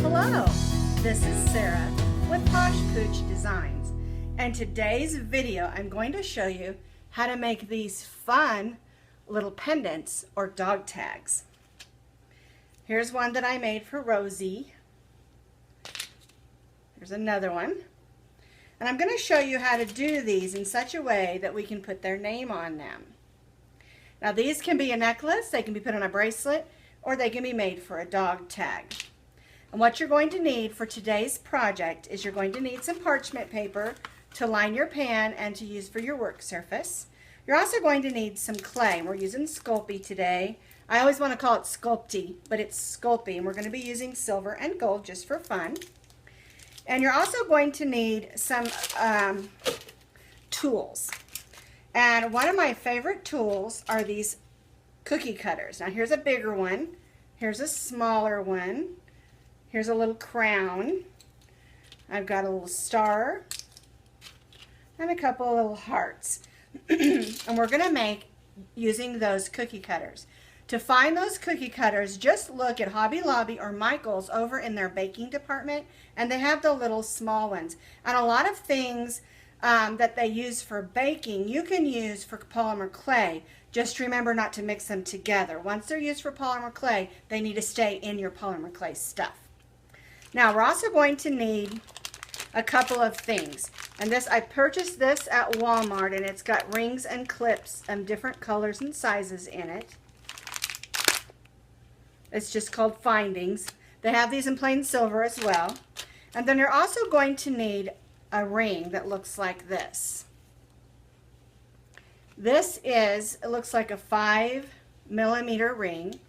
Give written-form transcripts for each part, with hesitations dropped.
Hello, this is Sara with Posh Pooch Designs, and today's video I'm going to show you how to make these fun little pendants or dog tags. Here's one that I made for Rosie. Here's another one. And I'm going to show you how to do these in such a way that we can put their name on them. Now these can be a necklace, they can be put on a bracelet, or they can be made for a dog tag. And what you're going to need for today's project is you're going to need some parchment paper to line your pan and to use for your work surface. You're also going to need some clay. We're using Sculpey today. I always want to call it Sculpty, but it's Sculpey, and we're going to be using silver and gold just for fun. And you're also going to need some tools. And one of my favorite tools are these cookie cutters. Now here's a bigger one. Here's a smaller one. Here's a little crown. I've got a little star and a couple of little hearts. And we're going to make using those cookie cutters. To find those cookie cutters, just look at Hobby Lobby or Michael's over in their baking department, and they have the little small ones. And a lot of things that they use for baking, you can use for polymer clay. Just remember not to mix them together. Once they're used for polymer clay, they need to stay in your polymer clay stuff. Now we're also going to need a couple of things. And this, I purchased this at Walmart, and it's got rings and clips and different colors and sizes in it. It's just called Findings. They have these in plain silver as well. And then you're also going to need a ring that looks like this. This is, it looks like a 5mm ring,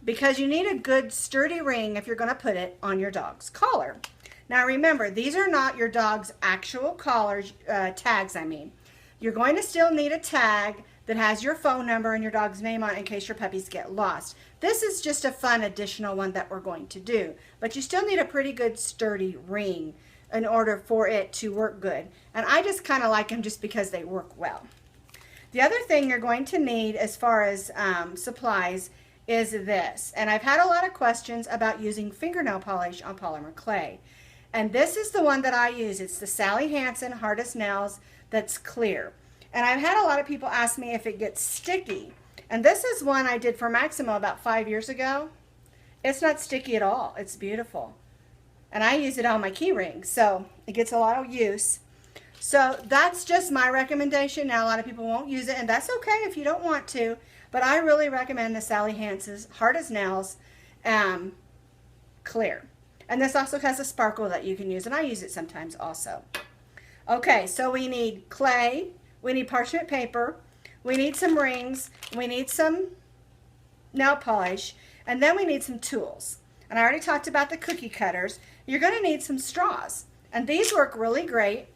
because you need a good sturdy ring if you're going to put it on your dog's collar. Now remember, these are not your dog's actual collars, tags I mean. You're going to still need a tag that has your phone number and your dog's name on it in case your puppies get lost. This is just a fun additional one that we're going to do. But you still need a pretty good sturdy ring in order for it to work good. And I just kind of like them just because they work well. The other thing you're going to need as far as supplies is this. And I've had a lot of questions about using fingernail polish on polymer clay. And this is the one that I use. It's the Sally Hansen Hard as Nails that's clear. And I've had a lot of people ask me if it gets sticky. And this is one I did for Maximo about 5 years ago. It's not sticky at all. It's beautiful. And I use it on my key ring, so it gets a lot of use. So that's just my recommendation. Now a lot of people won't use it, and that's okay if you don't want to. But I really recommend the Sally Hansen's Hard as Nails clear. And this also has a sparkle that you can use, and I use it sometimes also. Okay, so we need clay, we need parchment paper, we need some rings, we need some nail polish, and then we need some tools. And I already talked about the cookie cutters. You're going to need some straws, and these work really great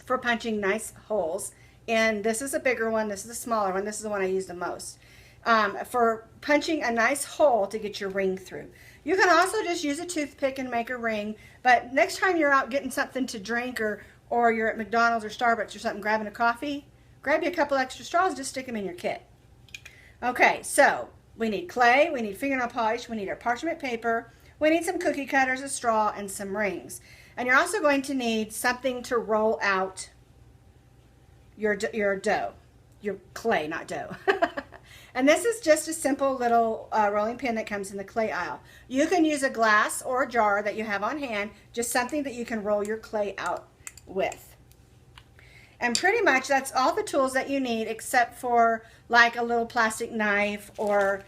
for punching nice holes. And this is a bigger one, this is a smaller one, this is the one I use the most. For punching a nice hole to get your ring through. You can also just use a toothpick and make a ring, but next time you're out getting something to drink, or you're at McDonald's or Starbucks or something grabbing a coffee, grab you a couple extra straws, just stick them in your kit. Okay, so we need clay, we need fingernail polish, we need our parchment paper, we need some cookie cutters, a straw, and some rings. And you're also going to need something to roll out your dough, your clay, not dough. And this is just a simple little rolling pin that comes in the clay aisle. You can use a glass or a jar that you have on hand, just something that you can roll your clay out with. And pretty much that's all the tools that you need, except for like a little plastic knife, or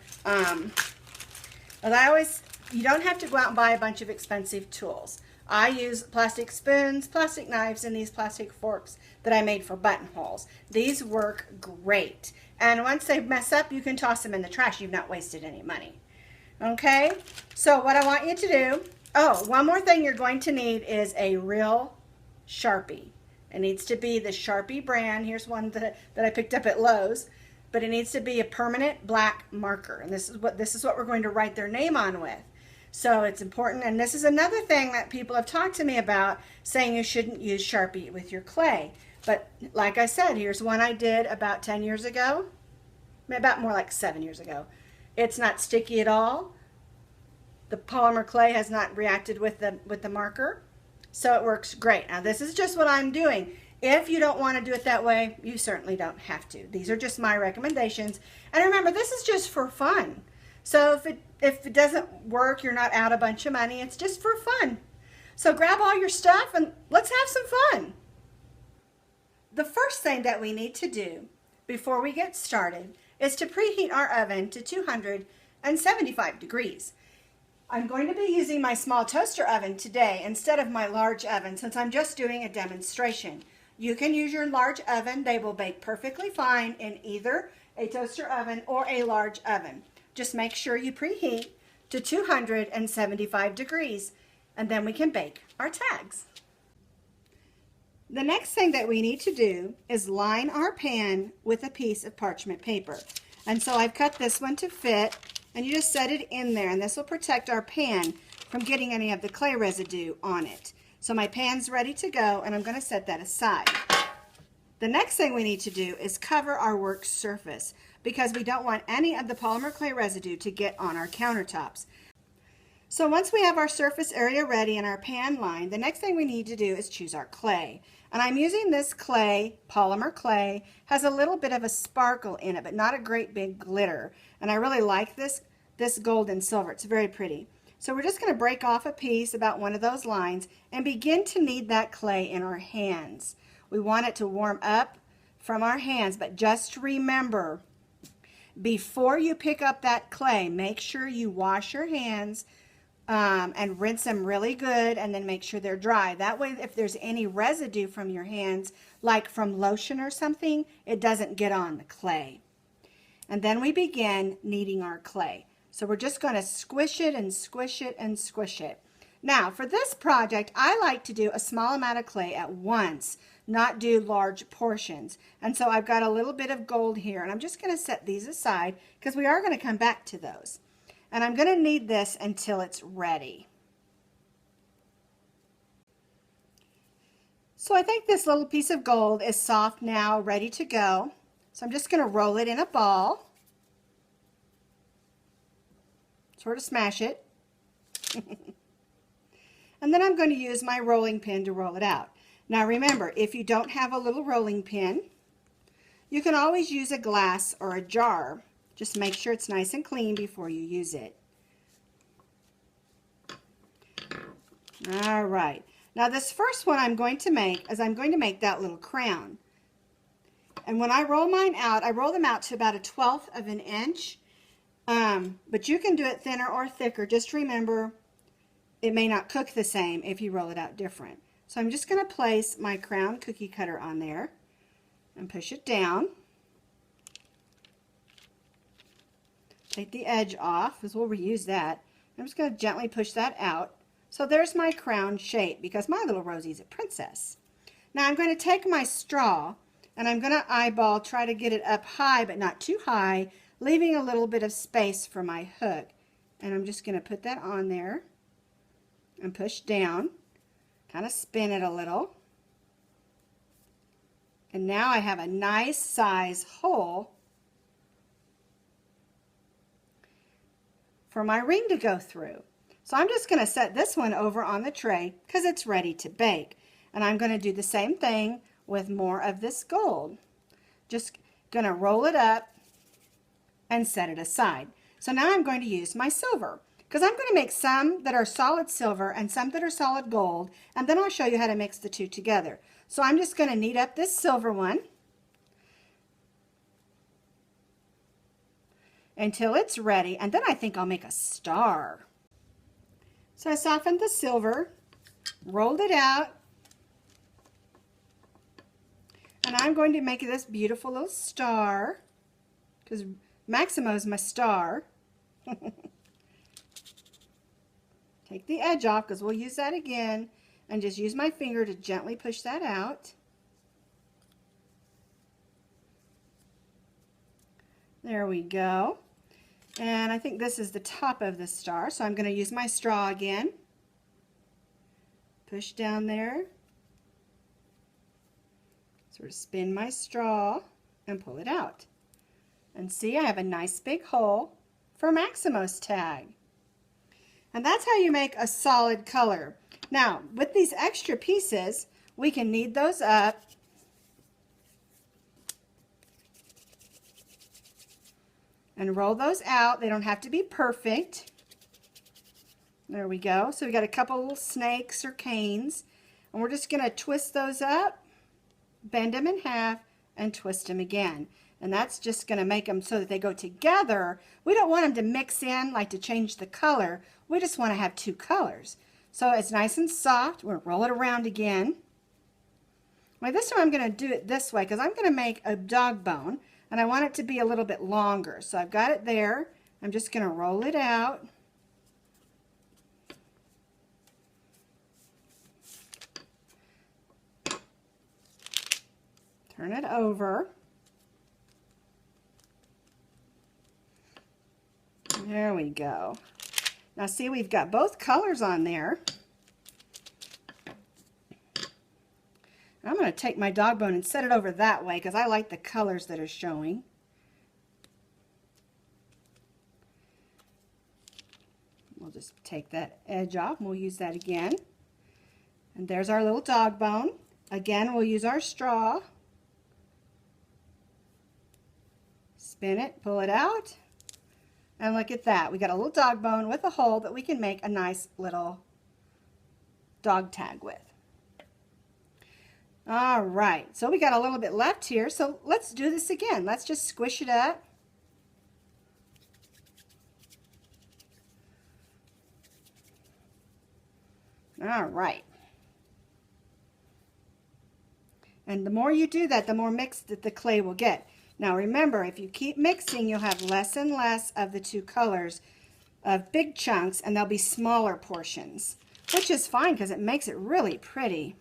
you don't have to go out and buy a bunch of expensive tools. I use plastic spoons, plastic knives, and these plastic forks that I made for buttonholes. These work great. And once they mess up, you can toss them in the trash. You've not wasted any money. Okay? So what I want you to do, oh, one more thing you're going to need is a real Sharpie. It needs to be the Sharpie brand. Here's one that I picked up at Lowe's. But it needs to be a permanent black marker. And this is what we're going to write their name on with. So it's important, and this is another thing that people have talked to me about, saying you shouldn't use Sharpie with your clay. But like I said, here's one I did about 10 years ago, about more like 7 years ago. It's not sticky at all. The polymer clay has not reacted with the marker, so it works great. Now this is just what I'm doing. If you don't want to do it that way, you certainly don't have to. These are just my recommendations. And remember, this is just for fun. So if it doesn't work, you're not out a bunch of money. It's just for fun. So grab all your stuff and let's have some fun. The first thing that we need to do before we get started is to preheat our oven to 275 degrees. I'm going to be using my small toaster oven today instead of my large oven since I'm just doing a demonstration. You can use your large oven. They will bake perfectly fine in either a toaster oven or a large oven. Just make sure you preheat to 275 degrees and then we can bake our tags. The next thing that we need to do is line our pan with a piece of parchment paper. And so I've cut this one to fit, and you just set it in there, and this will protect our pan from getting any of the clay residue on it. So my pan's ready to go, and I'm going to set that aside. The next thing we need to do is cover our work surface because we don't want any of the polymer clay residue to get on our countertops. So once we have our surface area ready and our pan lined, the next thing we need to do is choose our clay. And I'm using this clay, polymer clay, has a little bit of a sparkle in it, but not a great big glitter. And I really like this gold and silver. It's very pretty. So we're just going to break off a piece about one of those lines and begin to knead that clay in our hands. We want it to warm up from our hands, but just remember, before you pick up that clay, make sure you wash your hands and rinse them really good, and then make sure they're dry. That way, if there's any residue from your hands, like from lotion or something, it doesn't get on the clay. And then we begin kneading our clay. So we're just going to squish it and squish it and squish it. Now, for this project, I like to do a small amount of clay at once, not do large portions. And so I've got a little bit of gold here, and I'm just going to set these aside because we are going to come back to those. And I'm going to knead this until it's ready. So I think this little piece of gold is soft now, ready to go. So I'm just going to roll it in a ball. Sort of smash it. And then I'm going to use my rolling pin to roll it out. Now remember, if you don't have a little rolling pin, you can always use a glass or a jar. Just make sure it's nice and clean before you use it. All right. Now this first one I'm going to make is I'm going to make that little crown. And when I roll mine out, I roll them out to about 1/12 of an inch. But you can do it thinner or thicker. Just remember, it may not cook the same if you roll it out different. So I'm just going to place my crown cookie cutter on there and push it down. Take the edge off, because we'll reuse that. I'm just going to gently push that out. So there's my crown shape, because my little Rosie's a princess. Now I'm going to take my straw, and I'm going to eyeball, try to get it up high, but not too high, leaving a little bit of space for my hook. And I'm just going to put that on there and push down, kind of spin it a little. And now I have a nice size hole for my ring to go through. So I'm just going to set this one over on the tray because it's ready to bake. And I'm going to do the same thing with more of this gold. Just going to roll it up and set it aside. So now I'm going to use my silver because I'm going to make some that are solid silver and some that are solid gold, and then I'll show you how to mix the two together. So I'm just going to knead up this silver one until it's ready, and then I think I'll make a star. So I softened the silver, rolled it out, and I'm going to make this beautiful little star because Maximo's my star. Take the edge off because we'll use that again, and just use my finger to gently push that out. There we go. And I think this is the top of the star, so I'm going to use my straw again. Push down there. Sort of spin my straw and pull it out. And see, I have a nice big hole for Maximo's tag. And that's how you make a solid color. Now, with these extra pieces, we can knead those up. And roll those out. They don't have to be perfect. There we go. So we got a couple little snakes or canes. And we're just going to twist those up, bend them in half, and twist them again. And that's just going to make them so that they go together. We don't want them to mix in, like to change the color. We just want to have two colors. So it's nice and soft. We'll roll it around again. Well, this time I'm going to do it this way because I'm going to make a dog bone. And I want it to be a little bit longer. So I've got it there. I'm just going to roll it out. Turn it over. There we go. Now see, we've got both colors on there. I'm going to take my dog bone and set it over that way because I like the colors that are showing. We'll just take that edge off and we'll use that again. And there's our little dog bone. Again, we'll use our straw. Spin it, pull it out. And look at that. We got a little dog bone with a hole that we can make a nice little dog tag with. All right, so we got a little bit left here, so let's do this again. Let's just squish it up. All right. And the more you do that, the more mixed that the clay will get. Now remember, if you keep mixing, you'll have less and less of the two colors of big chunks, and there'll be smaller portions, which is fine because it makes it really pretty.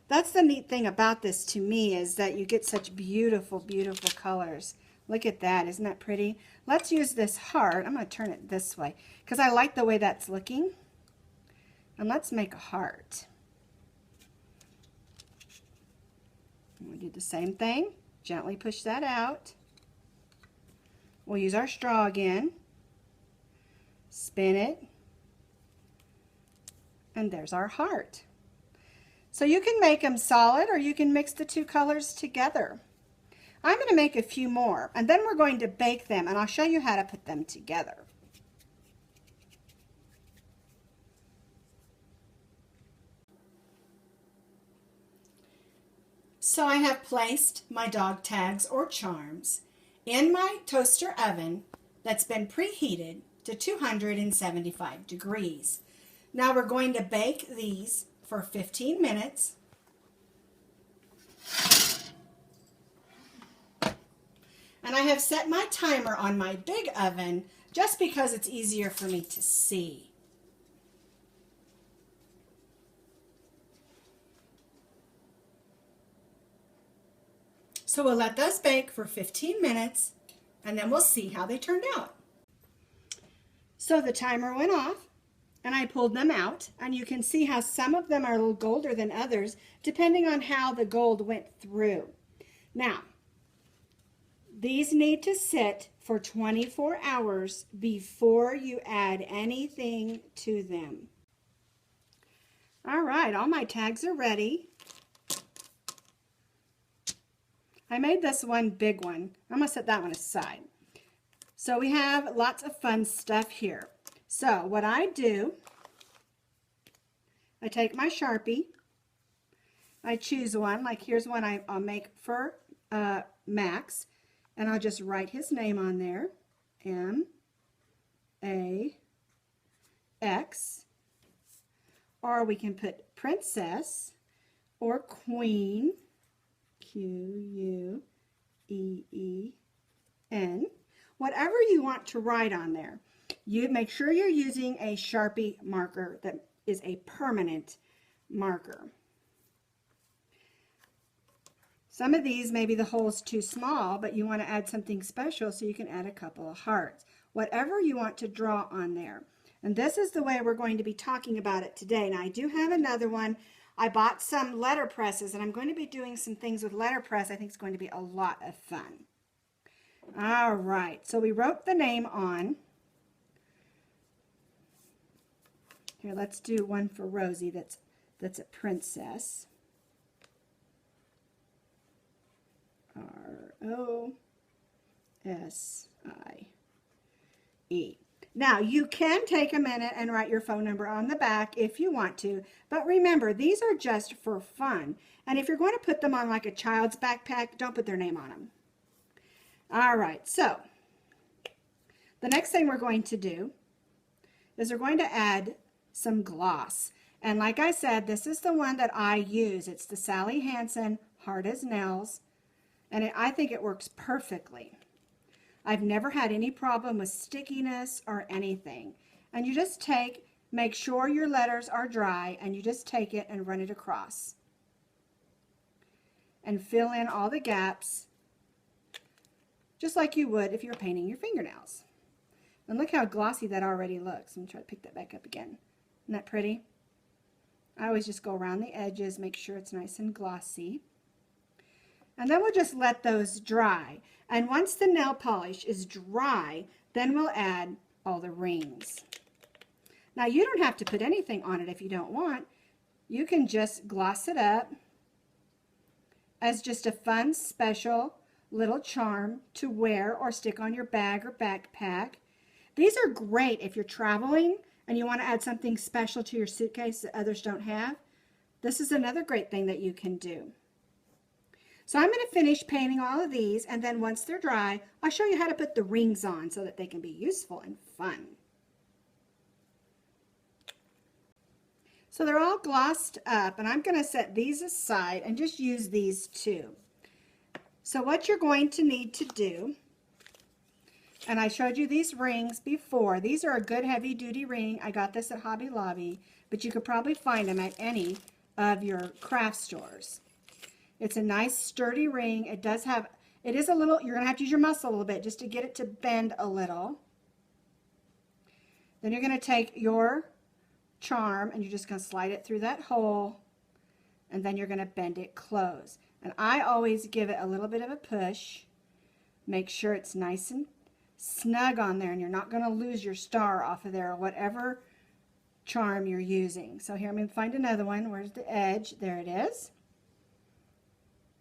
That's the neat thing about this to me, is that you get such beautiful, beautiful colors. Look at that. Isn't that pretty? Let's use this heart. I'm going to turn it this way because I like the way that's looking. And let's make a heart. And we do the same thing. Gently push that out. We'll use our straw again. Spin it. And there's our heart. So you can make them solid or you can mix the two colors together. I'm going to make a few more and then we're going to bake them, and I'll show you how to put them together. So I have placed my dog tags or charms in my toaster oven that's been preheated to 275 degrees. Now we're going to bake these for 15 minutes. And I have set my timer on my big oven just because it's easier for me to see. So we'll let those bake for 15 minutes and then we'll see how they turned out. So the timer went off and I pulled them out, and you can see how some of them are a little golder than others depending on how the gold went through. Now, these need to sit for 24 hours before you add anything to them. All right, all my tags are ready. I made this one big one. I'm going to set that one aside. So we have lots of fun stuff here. So what I do, I take my Sharpie, I choose one, like here's one I'll make for Max, and I'll just write his name on there, M-A-X, or we can put Princess or Queen, Q-U-E-E-N, whatever you want to write on there. You make sure you're using a Sharpie marker that is a permanent marker. Some of these, maybe the hole's too small, but you want to add something special, so you can add a couple of hearts. Whatever you want to draw on there. And this is the way we're going to be talking about it today. Now I do have another one. I bought some letterpresses, and I'm going to be doing some things with letterpress. I think it's going to be a lot of fun. All right, so we wrote the name on. Here, let's do one for Rosie that's a princess. R-O-S-I-E. Now, you can take a minute and write your phone number on the back if you want to, but remember, these are just for fun. And if you're going to put them on like a child's backpack, don't put their name on them. All right, so the next thing we're going to do is we're going to add some gloss. And like I said, this is the one that I use. It's the Sally Hansen Hard as Nails, and I think it works perfectly. I've never had any problem with stickiness or anything. And you just make sure your letters are dry, and you just take it and run it across. And fill in all the gaps, just like you would if you were painting your fingernails. And look how glossy that already looks. I'm going to try to pick that back up again. Isn't that pretty? I always just go around the edges, make sure it's nice and glossy. And then we'll just let those dry. And once the nail polish is dry, then we'll add all the rings. Now, you don't have to put anything on it if you don't want. You can just gloss it up as just a fun, special little charm to wear or stick on your bag or backpack. These are great if you're traveling and you want to add something special to your suitcase that others don't have. This is another great thing that you can do. So I'm going to finish painting all of these, and then once they're dry, I'll show you how to put the rings on so that they can be useful and fun. So they're all glossed up, and I'm going to set these aside and just use these two. So what you're going to need to do, and I showed you these rings before. These are a good heavy-duty ring. I got this at Hobby Lobby, but you could probably find them at any of your craft stores. It's a nice sturdy ring. It is a little, you're going to have to use your muscle a little bit just to get it to bend a little. Then you're going to take your charm and you're just going to slide it through that hole, and then you're going to bend it close. And I always give it a little bit of a push. Make sure it's nice and snug on there, and you're not going to lose your star off of there or whatever charm you're using. So here I'm going to find another one. Where's the edge? There it is.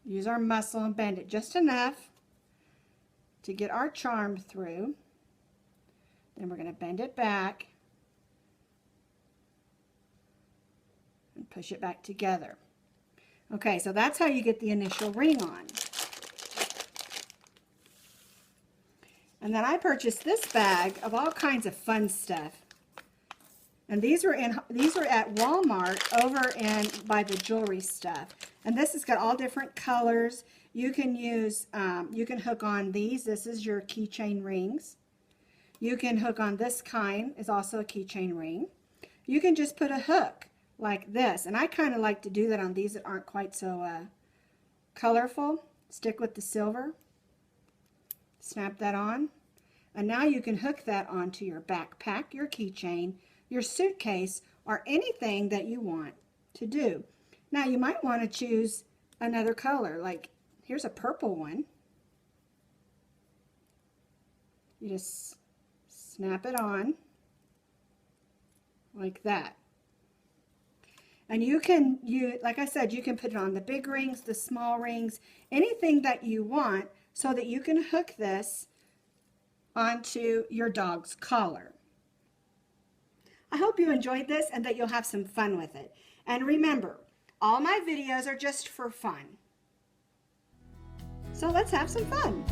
Use our muscle and bend it just enough to get our charm through. Then we're going to bend it back and push it back together. Okay, so that's how you get the initial ring on. And then I purchased this bag of all kinds of fun stuff. And these were at Walmart over by the jewelry stuff. And this has got all different colors. You can use, you can hook on these. This is your keychain rings. You can hook on this kind, is also a keychain ring. You can just put a hook like this. And I kind of like to do that on these that aren't quite so colorful. Stick with the silver. Snap that on. And now you can hook that onto your backpack, your keychain, your suitcase, or anything that you want to do. Now you might want to choose another color, like here's a purple one. You just snap it on like that. And you can, like I said, you can put it on the big rings, the small rings, anything that you want, so that you can hook this onto your dog's collar. I hope you enjoyed this and that you'll have some fun with it. And remember, all my videos are just for fun. So let's have some fun.